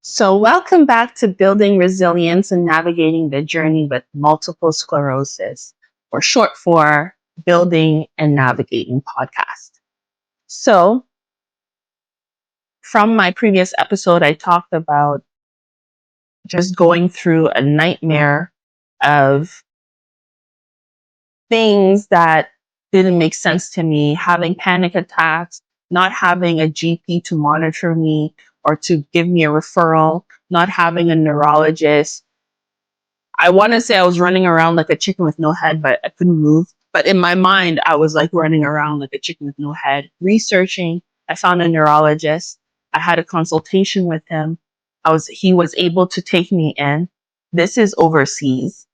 So, welcome back to Building Resilience and Navigating the Journey with Multiple Sclerosis, or short for Building and Navigating Podcast. So, from my previous episode, I talked about just going through a nightmare of things that didn't make sense to me, having panic attacks, not having a GP to monitor me or to give me a referral, not having a neurologist. I want to say I was running around like a chicken with no head, but I couldn't move. But in my mind, I was like running around like a chicken with no head, researching. I found a neurologist. I had a consultation with him. He was able to take me in. This is overseas.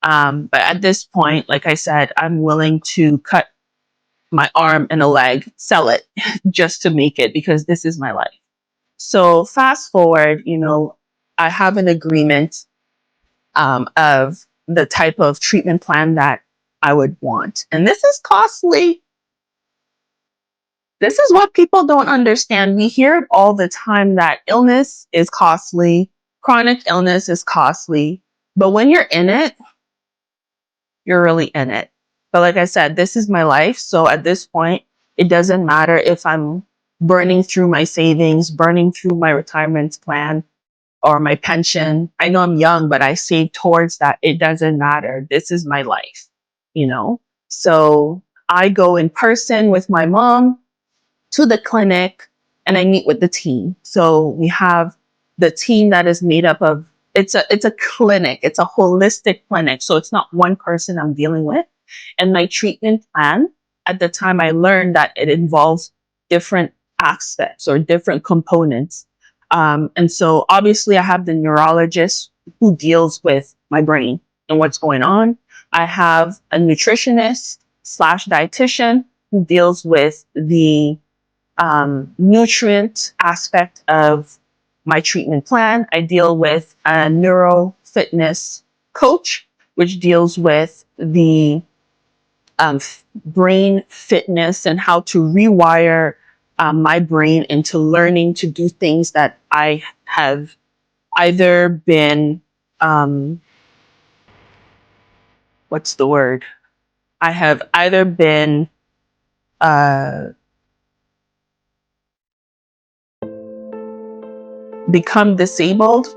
But at this point, like I said, I'm willing to cut my arm and a leg, sell it just to make it because this is my life. So fast forward, I have an agreement of the type of treatment plan that I would want. And this is costly. This is what people don't understand. We hear it all the time that illness is costly, chronic illness is costly. But when you're in it, you're really in it. But like I said, this is my life. So at this point, it doesn't matter if I'm burning through my savings, burning through my retirement plan, or my pension. I know I'm young, but I save towards that. It doesn't matter. This is my life, you know? So I go in person with my mom to the clinic and I meet with the team. So we have the team that is made up of, it's a clinic. It's a holistic clinic. So it's not one person I'm dealing with. And my treatment plan, at the time I learned that it involves different aspects or different components. And so obviously I have the neurologist who deals with my brain and what's going on. I have a nutritionist slash dietitian who deals with the nutrient aspect of my treatment plan. I deal with a neuro fitness coach, which deals with the brain fitness and how to rewire my brain into learning to do things that I have either been, what's the word? I have either been become disabled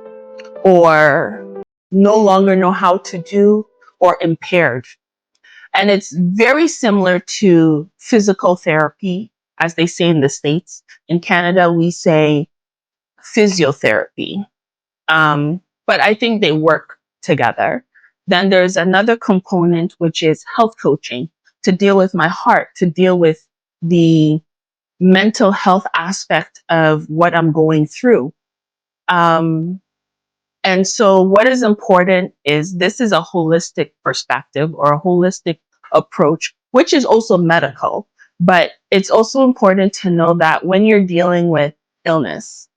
or no longer know how to do or impaired. And it's very similar to physical therapy, as they say in the States. In Canada, we say physiotherapy. But I think they work together. Then there's another component, which is health coaching to deal with my heart, to deal with the mental health aspect of what I'm going through. And so what is important is this is a holistic perspective or a holistic approach, which is also medical. But it's also important to know that when you're dealing with illness,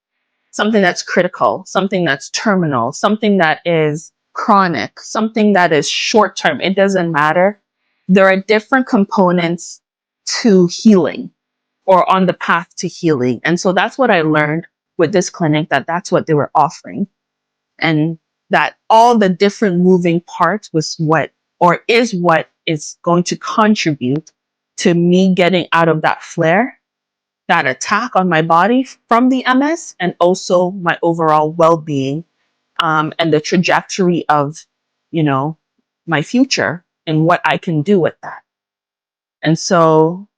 something that's critical, something that's terminal, something that is chronic, something that is short term, it doesn't matter. There are different components to healing or on the path to healing. And so that's what I learned with this clinic, that's what they were offering. And that all the different moving parts was what is going to contribute to me getting out of that flare, that attack on my body from the MS, and also my overall well-being, and the trajectory of, my future and what I can do with that. And so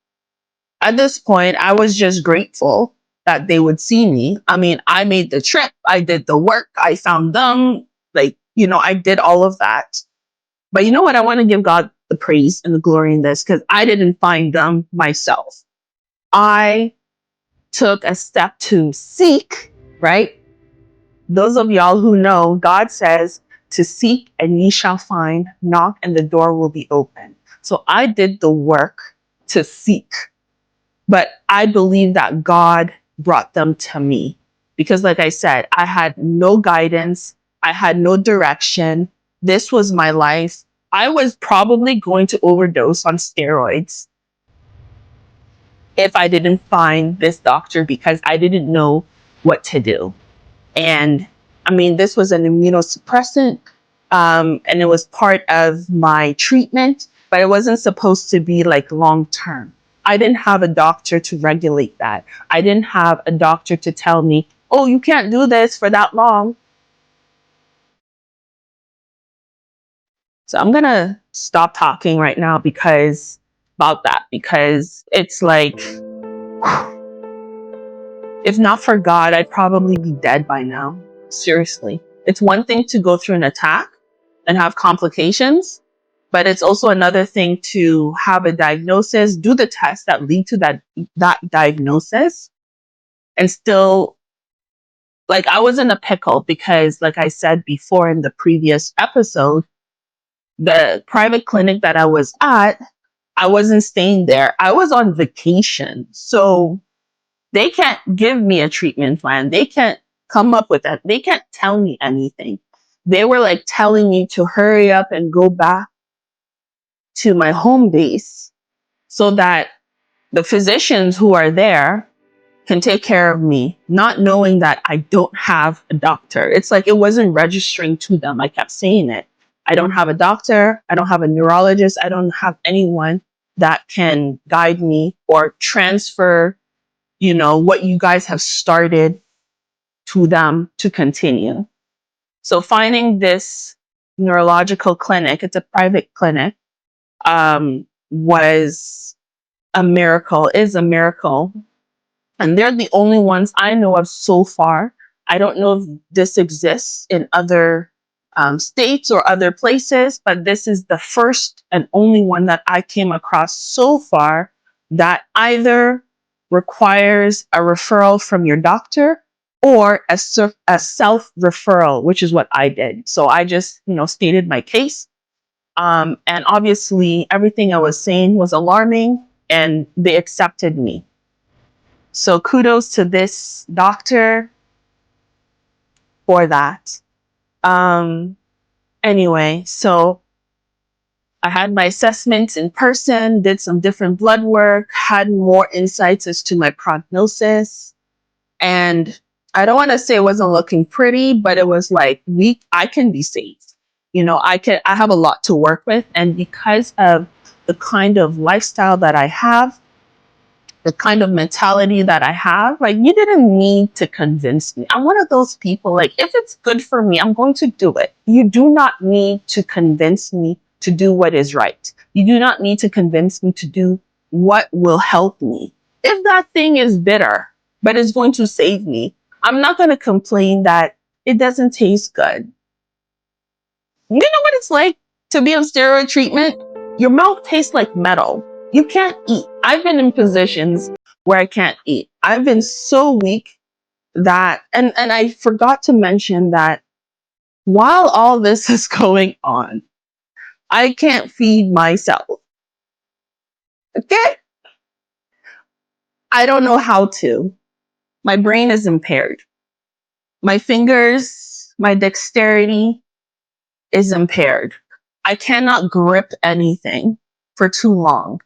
at this point, I was just grateful that they would see me. I mean, I made the trip, I did the work, I found them, I did all of that. But you know what? I want to give God the praise and the glory in this because I didn't find them myself. I took a step to seek, right? Those of y'all who know, God says to seek and ye shall find, knock and the door will be open. So I did the work to seek. But I believe that God brought them to me because, like I said, I had no guidance. I had no direction. This was my life. I was probably going to overdose on steroids if I didn't find this doctor because I didn't know what to do. And I mean, this was an immunosuppressant, and it was part of my treatment, but it wasn't supposed to be like long term. I didn't have a doctor to regulate that. I didn't have a doctor to tell me, oh, you can't do this for that long. So I'm going to stop talking right now because about that, because it's like, if not for God, I'd probably be dead by now. Seriously. It's one thing to go through an attack and have complications, but it's also another thing to have a diagnosis, do the tests that lead to that diagnosis, and still, like, I was in a pickle because, like I said before in the previous episode, the private clinic that I was at, I wasn't staying there. I was on vacation. So they can't give me a treatment plan. They can't come up with that. They can't tell me anything. They were like telling me to hurry up and go back to my home base so that the physicians who are there can take care of me, not knowing that I don't have a doctor. It's like it wasn't registering to them. I kept saying it. I don't have a doctor. I don't have a neurologist. I don't have anyone that can guide me or transfer, what you guys have started to them to continue. So finding this neurological clinic, it's a private clinic, was a miracle, is a miracle. And they're the only ones I know of so far. I don't know if this exists in other states or other places, but this is the first and only one that I came across so far that either requires a referral from your doctor or a self-referral, which is what I did. So I just, stated my case. And obviously, everything I was saying was alarming, and they accepted me. So kudos to this doctor for that. Anyway, so I had my assessments in person, did some different blood work, had more insights as to my prognosis. And I don't want to say it wasn't looking pretty, but it was like, I can be safe. I have a lot to work with. And because of the kind of lifestyle that I have, the kind of mentality that I have, like, you didn't need to convince me. I'm one of those people, like, if it's good for me, I'm going to do it. You do not need to convince me to do what is right. You do not need to convince me to do what will help me. If that thing is bitter, but it's going to save me, I'm not going to complain that it doesn't taste good. You know what it's like to be on steroid treatment? Your mouth tastes like metal. You can't eat. I've been in positions where I can't eat. I've been so weak that, and I forgot to mention that while all this is going on, I can't feed myself. Okay? I don't know how to. My brain is impaired. My fingers, my dexterity is impaired. I cannot grip anything for too long.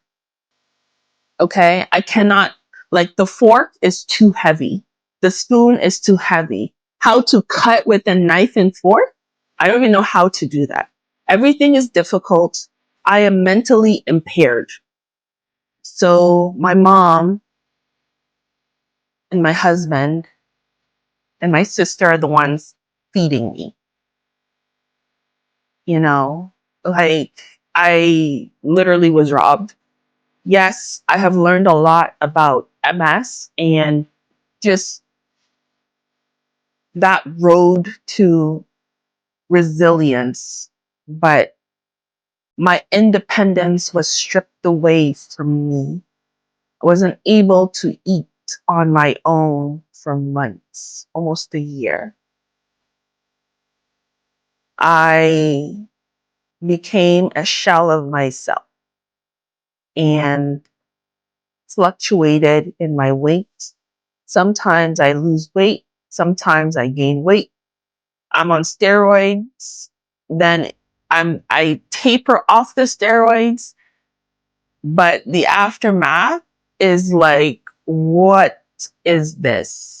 Okay. I cannot, like, the fork is too heavy. The spoon is too heavy. How to cut with a knife and fork? I don't even know how to do that. Everything is difficult. I am mentally impaired. So my mom and my husband and my sister are the ones feeding me. Like, I literally was robbed. Yes, I have learned a lot about MS and just that road to resilience, but my independence was stripped away from me. I wasn't able to eat on my own for months, almost a year. I became a shell of myself and fluctuated in my weight. Sometimes I lose weight, sometimes I gain weight. I'm on steroids, then I taper off the steroids, but the aftermath is like, what is this?